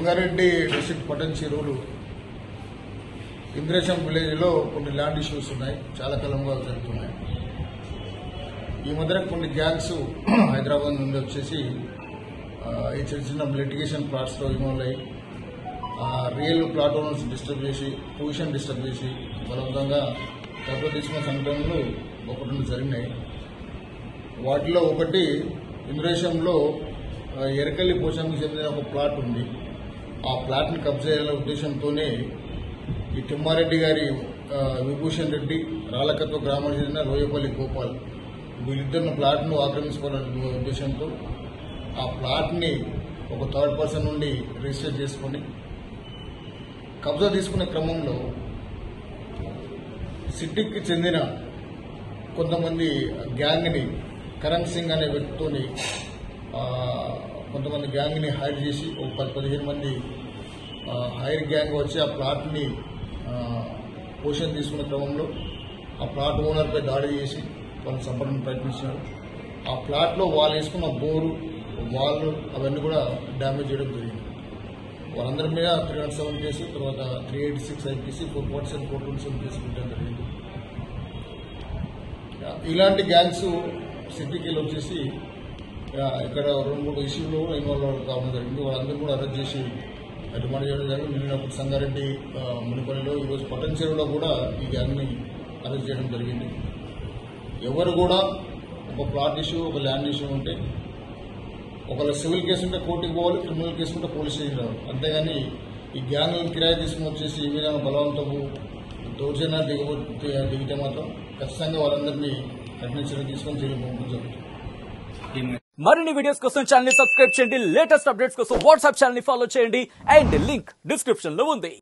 Sangareddy district పటన్ చెరువులు ఇంద్రేశం విలేజ్లో కొన్ని ల్యాండ్ ఇష్యూస్ ఉన్నాయి, చాలా కాలంగా జరుగుతున్నాయి. ఈ మధ్యన కొన్ని గ్యాంగ్స్ హైదరాబాద్ నుండి వచ్చేసి ఈ చిన్న చిన్న లిటిగేషన్ ప్లాట్స్లో ఇన్వాల్వ్ అయ్యి రియల్ ప్లాట్ ఓనర్స్ డిస్టర్బ్ చేసి, పొజిషన్ డిస్టర్బ్ చేసి బలవంతంగా కబ్జా తీసుకున్న సంఘటనలు ఒకటి రెండు జరిగినాయి. వాటిలో ఒకటి ఇంద్రేశంలో ఎరకల్లి పోషణకు చెందిన ఒక ప్లాట్ ఉంది. ఆ ప్లాట్ని కబ్జా చేయాలనే ఉద్దేశంతోనే ఈ తిమ్మారెడ్డి గారి విభూషణ్ రెడ్డి, రాళ్లకత్వ గ్రామానికి చెందిన లోయపల్లి గోపాల్ వీళ్ళిద్దరిని ప్లాట్ను ఆక్రమించుకోవాలనే ఉద్దేశంతో ఆ ప్లాట్ని ఒక థర్డ్ పర్సన్ నుండి రిజిస్టర్ చేసుకుని కబ్జా తీసుకునే క్రమంలో సిటీకి చెందిన కొంతమంది గ్యాంగ్ని, కరణ్ సింగ్ అనే వ్యక్తితోని కొంతమంది గ్యాంగ్ని హైర్ చేసి ఒక 10-15 మంది హైర్ గ్యాంగ్ వచ్చి ఆ ప్లాట్ని పోషణ తీసుకునే క్రమంలో ఆ ప్లాట్ ఓనర్పై దాడి చేసి వాళ్ళు చంపడానికి ప్రయత్నించారు. ఆ ప్లాట్లో వాళ్ళు వేసుకున్న బోరు, వాళ్ళు అవన్నీ కూడా డ్యామేజ్ చేయడం జరిగింది. వాళ్ళందరి మీద 307 కేసు, తర్వాత 386 ఐపీసీ, 447 427 కేసు పెట్టడం జరిగింది. ఇలాంటి గ్యాంగ్స్ సిటీకి వచ్చేసి ఇక్కడ 2-3 ఇష్యూలు ఇన్వాల్వ్ కావడం జరిగింది. వాళ్ళందరూ కూడా అరెస్ట్ చేసి రిమాండ్ చేయడం జరిగింది. నిన్నప్పుడు సంగారెడ్డి మునిపల్లిలో, ఈరోజు పటన్ చెరువులో కూడా ఈ గ్యాంగ్ని అరెస్ట్ చేయడం జరిగింది. ఎవరు కూడా ఒక ప్లాట్ ఇష్యూ, ఒక ల్యాండ్ ఇష్యూ ఉంటే ఒకవేళ సివిల్ కేసు ఉంటే కోర్టుకు పోవాలి, క్రిమినల్ కేసు ఉంటే పోలీస్ స్టేషన్ రావాలి. అంతేగాని ఈ గ్యాంగ్లను కిరాయి తీసుకుని వచ్చేసి ఈ విధంగా బలవంతపు దౌర్జన్య దిగితే మాత్రం ఖచ్చితంగా వాళ్ళందరినీ కఠిన చర్య తీసుకొని జైలు పంపడం జరుగుతుంది. మరిన్ని వీడియోస్ కోసం ఛానల్ ని సబ్స్క్రైబ్ చేయండి, లేటెస్ట్ అప్డేట్స్ కోసం వాట్సాప్ ఛానల్ ని ఫాలో చేయండి అండ్ లింక్ డిస్క్రిప్షన్ లో ఉంది.